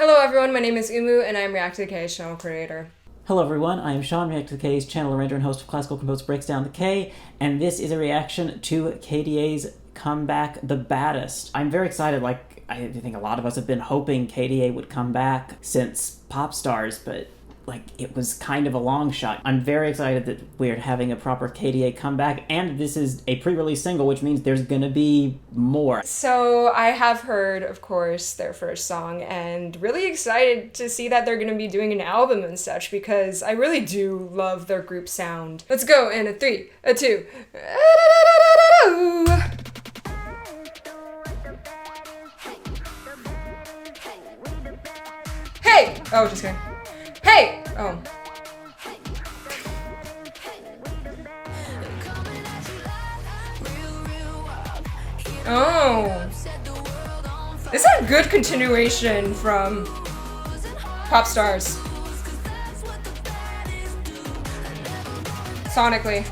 Hello everyone, my name is Umu and I'm React to the K's channel creator. Hello everyone, I am Sean, React to the K's channel arranger and host of Classical Compose Breaks Down the K, and this is a reaction to KDA's comeback, The Baddest. I'm very excited, I think a lot of us have been hoping KDA would come back since Pop Stars, but it was kind of a long shot. I'm very excited that we're having a proper KDA comeback, and this is a pre-release single, which means there's gonna be more. So I have heard, of course, their first song, and really excited to see that they're gonna be doing an album and such, because I really do love their group sound. Let's go in a 3, a 2. Hey! Oh, just kidding. Hey! Oh. Oh. This is a good continuation from Pop Stars. Sonically.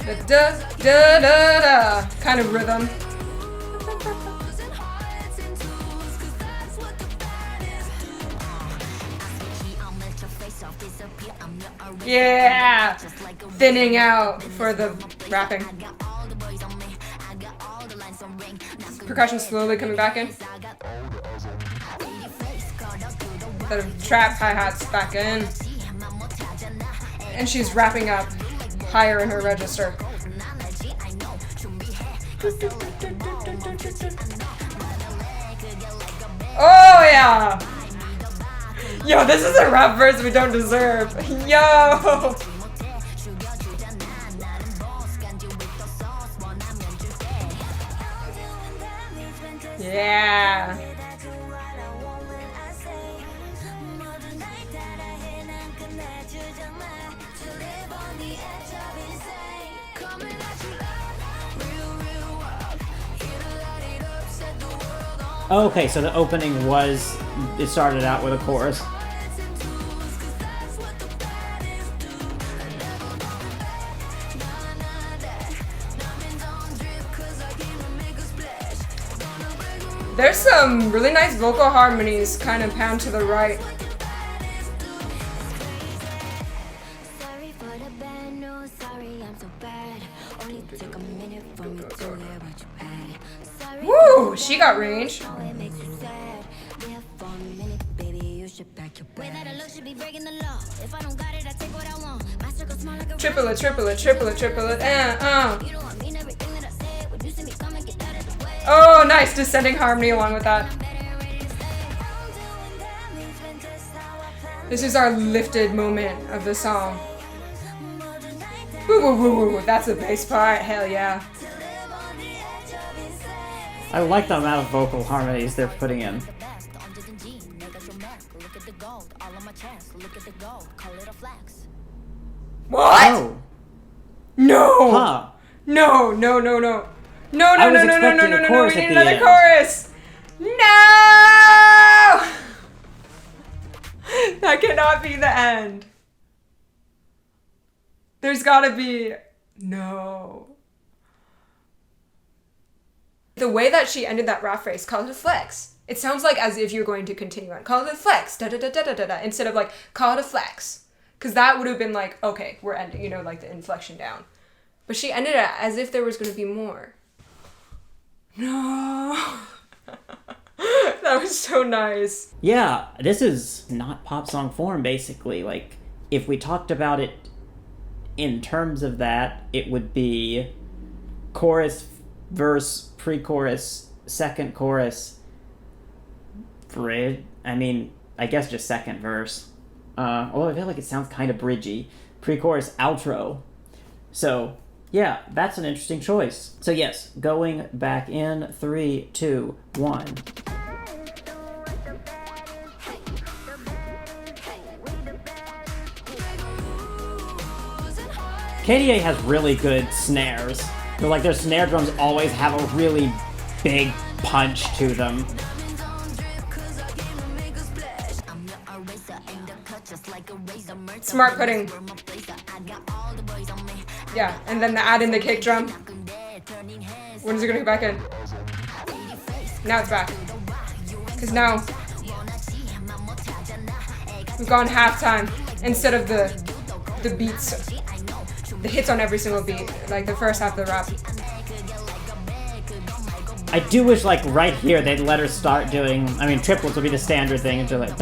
The da-da-da-da kind of rhythm. Yeah! Thinning out for the rapping. Percussion slowly coming back in. Instead of trap hi-hats back in. And she's wrapping up higher in her register. Oh yeah! Yo, this is a rap verse we don't deserve. Yo! Yeah! Okay, so the opening it started out with a chorus. There's some really nice vocal harmonies kind of pan to the right. Woo! She got range. Triplet, triplet, triplet, triplet, Oh, nice descending harmony along with that. This is our lifted moment of the song. Woo woo woo woo, that's the bass part, hell yeah. I like the amount of vocal harmonies they're putting in. What? Oh. No! Huh. No, no, no, no. No, no, no, no, no, no, no, no, no, we need another end. chorus! No! That cannot be the end. There's gotta be... No. The way that she ended that rap phrase, call it a flex. It sounds like as if you're going to continue on. Call it a flex, da-da-da-da-da-da, instead of like, call it a flex. Because that would have been like, okay, we're ending, you know, like the inflection down. But she ended it as if there was going to be more. No. That was so nice. Yeah, this is not pop song form, basically. If we talked about it in terms of that, it would be chorus, verse, pre-chorus, second chorus, bridge. I guess just second verse. Although I feel like it sounds kind of bridgy. Pre-chorus, outro. So, yeah, that's an interesting choice. So yes, going back in 3, 2, 1. KDA has really good snares. Their snare drums always have a really big punch to them. Smart pudding. Yeah, and then add in the kick drum. When is it gonna go back in? Now it's back. Because now we've gone halftime instead of the beats, the hits on every single beat, like the first half of the rap. I do wish, like, right here they'd let her start doing, I mean, triplets would be the standard thing, and like,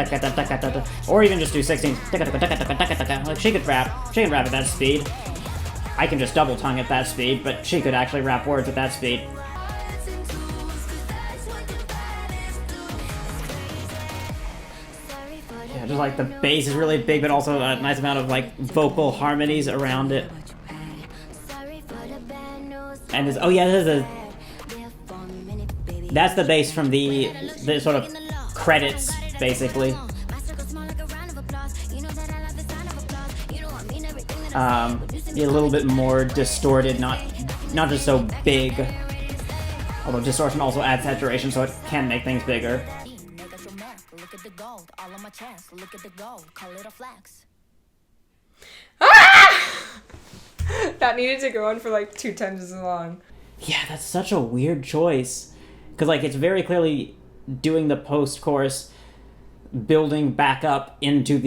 or even just do 16, like, she could rap at that speed. I can just double tongue at that speed, but she could actually rap words at that speed. Yeah, just like the bass is really big, but also a nice amount of, like, vocal harmonies around it. And this, oh yeah, this is that's the bass from the sort of credits, basically. A little bit more distorted, not just so big. Although distortion also adds saturation, so it can make things bigger. Ah! That needed to go on for like 2 times as long. Yeah, that's such a weird choice. Because, like, it's very clearly doing the post-chorus, building back up into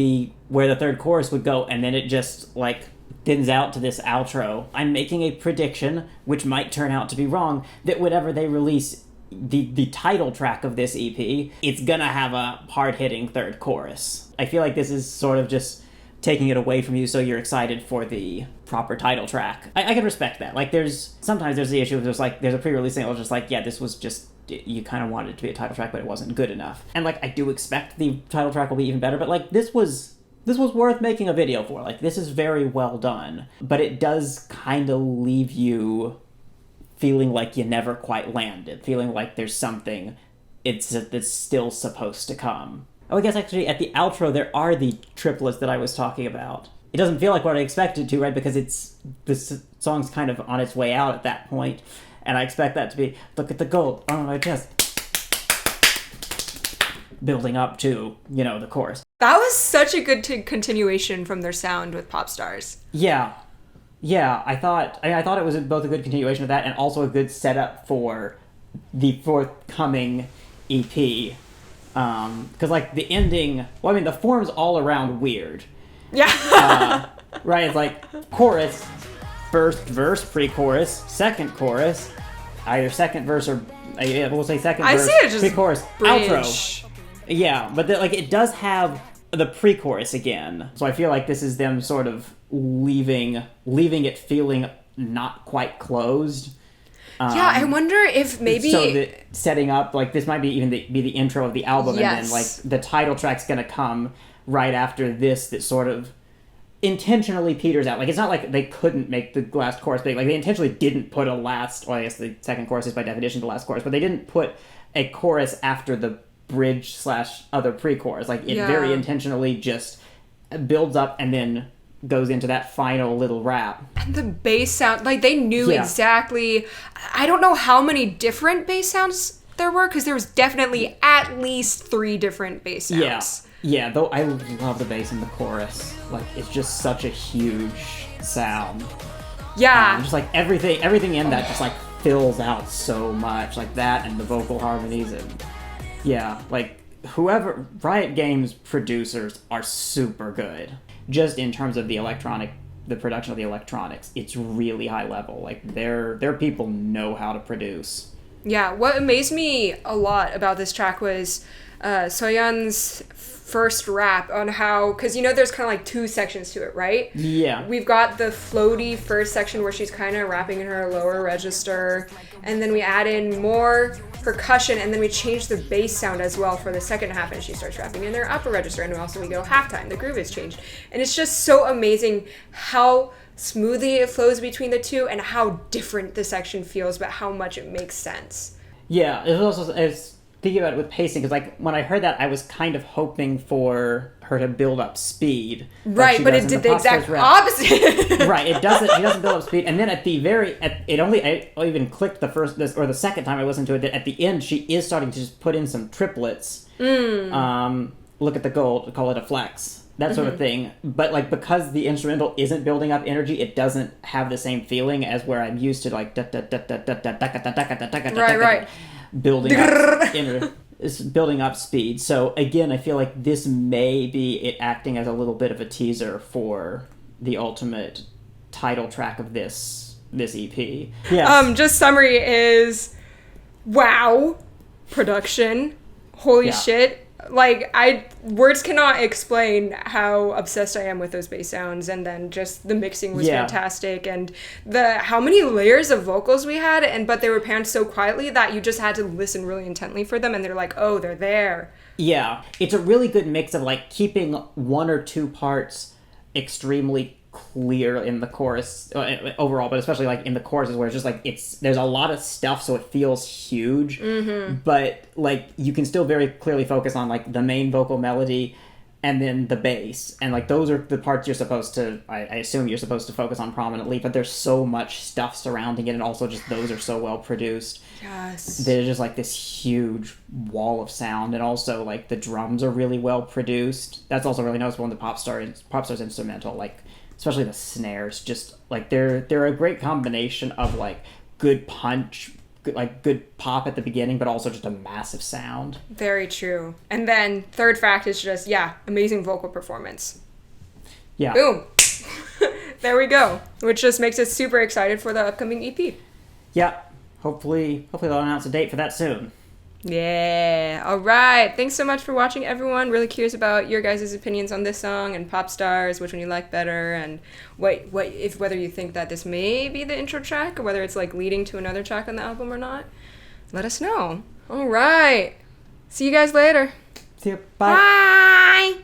where the third chorus would go, and then it just, like, thins out to this outro. I'm making a prediction, which might turn out to be wrong, that whenever they release the title track of this EP, it's gonna have a hard-hitting third chorus. I feel like this is sort of just taking it away from you so you're excited for the proper title track. I can respect that. Like, sometimes there's the issue of there's a pre-release single just like, yeah, this was just, you kind of wanted it to be a title track, but it wasn't good enough. And, like, I do expect the title track will be even better, but, like, this was worth making a video for. Like, this is very well done. But it does kind of leave you feeling like you never quite landed, feeling like there's something that's still supposed to come. Oh, I guess actually at the outro there are the triplets that I was talking about. It doesn't feel like what I expected to, right? Because this song's kind of on its way out at that point, and I expect that to be, look at the gold on my chest, building up to, the chorus. That was such a good continuation from their sound with Pop Stars. Yeah, I thought it was both a good continuation of that and also a good setup for the forthcoming EP. Because, like, the ending, well, I mean, the form's all around weird. Yeah. Right, it's like chorus, first verse, pre-chorus, second chorus, either second verse or, we'll say second verse, see it just pre-chorus, bridge. outro. Yeah, but it does have the pre-chorus again. So I feel like this is them sort of leaving it feeling not quite closed. Yeah, I wonder if maybe... So that setting up, like, this might be even be the intro of the album, yes. And then, like, the title track's gonna come right after this that sort of intentionally peters out. Like, it's not like they couldn't make the last chorus big. Like, they intentionally didn't put a last... Well, I guess the second chorus is by definition the last chorus, but they didn't put a chorus after the bridge/other pre-chorus. Like, it very intentionally just builds up and then goes into that final little rap. And the bass sound, like, they knew exactly... I don't know how many different bass sounds there were, because there was definitely at least 3 different bass sounds. Yeah, though I love the bass in the chorus. Like, it's just such a huge sound. Yeah. Just, like, everything in that just, like, fills out so much. Like, that and the vocal harmonies and... Yeah, like, Riot Games producers are super good. Just in terms of the production of the electronics, it's really high level. Like, their people know how to produce. Yeah, what amazed me a lot about this track was Soyeon's first rap on how, because there's kind of like 2 sections to it, right? Yeah. We've got the floaty first section where she's kind of rapping in her lower register, and then we add in more percussion, and then we change the bass sound as well for the second half, and she starts rapping in their upper register, and also we go halftime. The groove is changed, and it's just so amazing how smoothly it flows between the 2 and how different the section feels, but how much it makes sense. Yeah, it was also... thinking about it with pacing, because, like, when I heard that, I was kind of hoping for her to build up speed. Right, but it did the exact opposite. Right, it doesn't. She doesn't build up speed, and then I even clicked the second time I listened to it, that at the end she is starting to just put in some triplets. Look at the gold, call it a flex, that sort of thing. But, like, because the instrumental isn't building up energy, it doesn't have the same feeling as where I'm used to, like, right. building up energy. is building up speed. So again, I feel like this may be it acting as a little bit of a teaser for the ultimate title track of this EP. Yes. Just summary is, wow, production, holy shit. Like, words cannot explain how obsessed I am with those bass sounds, and then just the mixing was fantastic, and how many layers of vocals we had, but they were panned so quietly that you just had to listen really intently for them, and they're like, oh, they're there. Yeah, it's a really good mix of like keeping one or two parts extremely clear in the chorus overall, but especially like in the choruses where it's just like there's a lot of stuff, so it feels huge, but like you can still very clearly focus on like the main vocal melody and then the bass, and like those are the parts you're supposed to, I assume you're supposed to focus on prominently, but there's so much stuff surrounding it, and also just those are so well produced. Yes, there's just like this huge wall of sound, and also like the drums are really well produced. That's also really noticeable in the pop star's instrumental, like especially the snares, just like they're a great combination of like good punch, good pop at the beginning, but also just a massive sound. Very true. And then third fact is just, amazing vocal performance. Yeah. Boom. There we go. Which just makes us super excited for the upcoming EP. Yeah. Hopefully they'll announce a date for that soon. Yeah. All right. Thanks so much for watching, everyone. Really curious about your guys' opinions on this song and Pop Stars, which one you like better, and whether you think that this may be the intro track or whether it's like leading to another track on the album or not. Let us know. All right. See you guys later. See you. Bye. Bye.